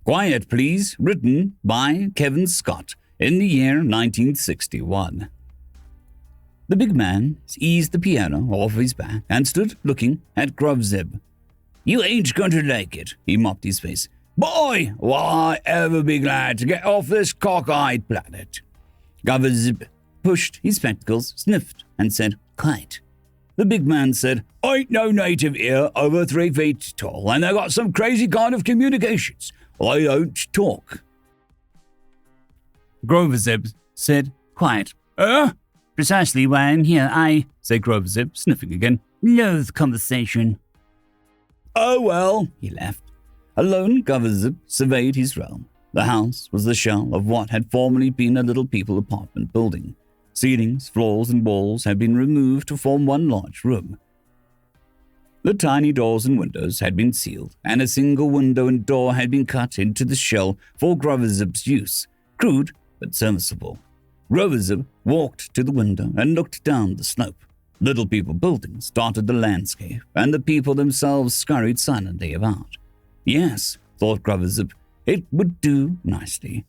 Quiet Please, written by Kevin Scott in the year 1961. The big man eased the piano off his back and stood looking at Grovzeb. You ain't going to like it, he mopped his face. Boy, will I ever be glad to get off this cockeyed planet. Grovzeb pushed his spectacles, sniffed, and said, Quiet. The big man said, Ain't no native here over 3 feet tall, and they got some crazy kind of communications. I don't talk. Grovzeb said, Quiet. Precisely why I'm here, said Grovzeb, sniffing again. Loathe conversation. Oh well, he laughed. Alone, Grovzeb surveyed his realm. The house was the shell of what had formerly been a little people apartment building. Ceilings, floors, and walls had been removed to form one large room. The tiny doors and windows had been sealed, and a single window and door had been cut into the shell for Grovzeb's use, crude but serviceable. Grovzeb walked to the window and looked down the slope. Little people buildings dotted the landscape, and the people themselves scurried silently about. Yes, thought Grovzeb, it would do nicely.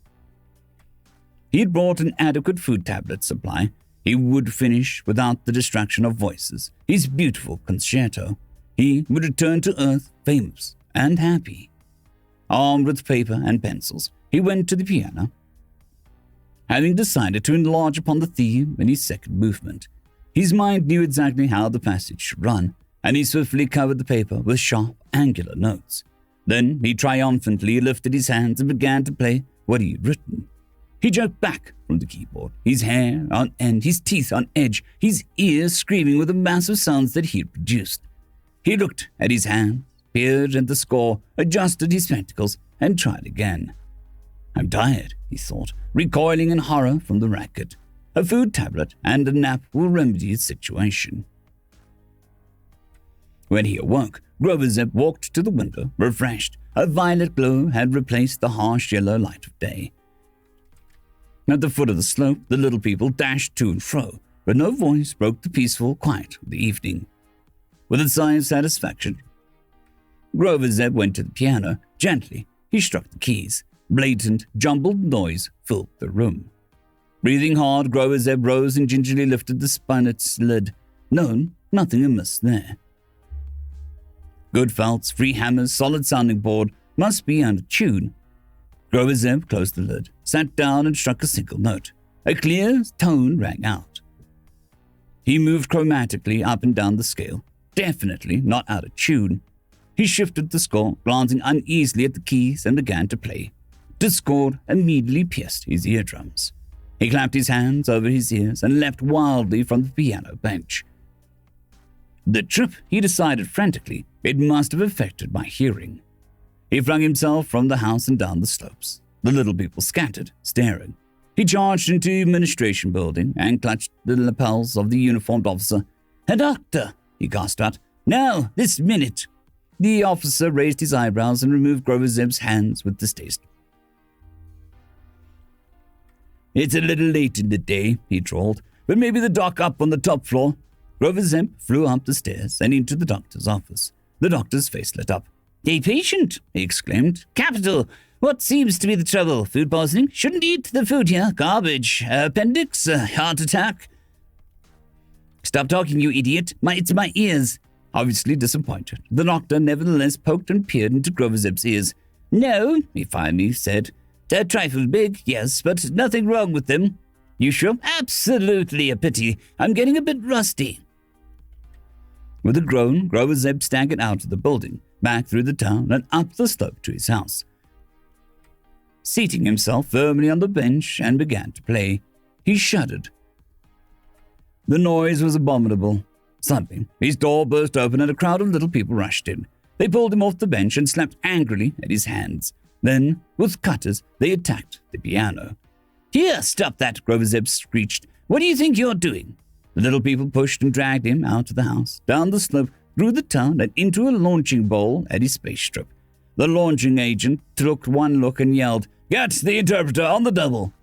He had brought an adequate food tablet supply. He would finish without the distraction of voices, his beautiful concerto. He would return to Earth famous and happy. Armed with paper and pencils, he went to the piano. Having decided to enlarge upon the theme in his second movement, his mind knew exactly how the passage should run, and he swiftly covered the paper with sharp, angular notes. Then he triumphantly lifted his hands and began to play what he had written. He jerked back from the keyboard, his hair on end, his teeth on edge, his ears screaming with the massive sounds that he had produced. He looked at his hands, peered at the score, adjusted his spectacles, and tried again. I'm tired, he thought, recoiling in horror from the racket. A food tablet and a nap will remedy his situation. When he awoke, Grovzeb walked to the window, refreshed. A violet glow had replaced the harsh yellow light of day. At the foot of the slope, the little people dashed to and fro, but no voice broke the peaceful quiet of the evening. With a sigh of satisfaction, Grovzeb went to the piano. Gently, he struck the keys. Blatant, jumbled noise filled the room. Breathing hard, Grovzeb rose and gingerly lifted the spinet's lid. No, nothing amiss there. Good felts, free hammers, solid sounding board, must be out of tune. Grovzeb closed the lid, sat down and struck a single note. A clear tone rang out. He moved chromatically up and down the scale, definitely not out of tune. He shifted the score, glancing uneasily at the keys, and began to play. Discord immediately pierced his eardrums. He clapped his hands over his ears and leapt wildly from the piano bench. The trip, he decided frantically, it must have affected my hearing. He flung himself from the house and down the slopes. The little people scattered, staring. He charged into the administration building and clutched the lapels of the uniformed officer. A doctor, he gasped out. Now, this minute. The officer raised his eyebrows and removed Grovzeb's hands with distaste. It's a little late in the day, he drawled, but maybe the doc up on the top floor. Grovzeb flew up the stairs and into the doctor's office. The doctor's face lit up. A patient, he exclaimed. Capital! What seems to be the trouble? Food poisoning? Shouldn't eat the food here. Garbage. Appendix? Heart attack? Stop talking, you idiot. It's my ears. Obviously disappointed, the doctor nevertheless poked and peered into Grovzeb's ears. No, he finally said. They're a trifle big, yes, but nothing wrong with them. You sure? Absolutely a pity. I'm getting a bit rusty. With a groan, Grovzeb staggered out of the building, back through the town and up the slope to his house. Seating himself firmly on the bench and began to play, he shuddered. The noise was abominable. Suddenly, his door burst open and a crowd of little people rushed in. They pulled him off the bench and slapped angrily at his hands. Then, with cutters, they attacked the piano. Here, stop that, Grovzeb screeched. What do you think you're doing? The little people pushed and dragged him out of the house, down the slope, through the town, and into a launching bowl at his spaceship. The launching agent took one look and yelled, Get the interpreter on the double!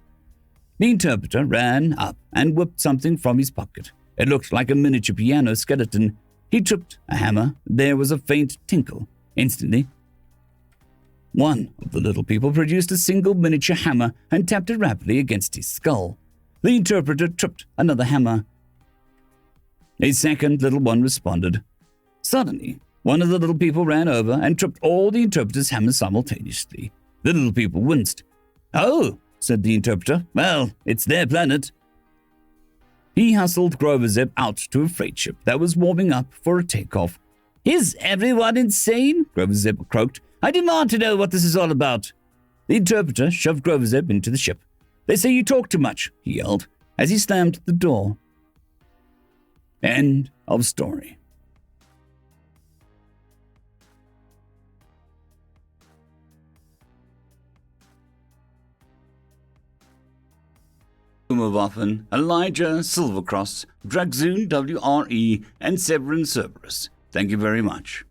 The interpreter ran up and whipped something from his pocket. It looked like a miniature piano skeleton. He tripped a hammer. There was a faint tinkle. Instantly, One of the little people produced a single miniature hammer and tapped it rapidly against his skull. The interpreter tripped another hammer. A second little one responded. Suddenly, one of the little people ran over and tripped all the interpreter's hammers simultaneously. The little people winced. "Oh," said the interpreter. "Well, it's their planet." He hustled Grover Zip out to a freight ship that was warming up for a takeoff. "Is everyone insane?" Grover Zip croaked. "I demand to know what this is all about." The interpreter shoved Grover Zip into the ship. "They say you talk too much," he yelled as he slammed the door. End of story. Waffen, Elijah, Silvercross, Dragzoon WRE, and Severin Cerberus. Thank you very much.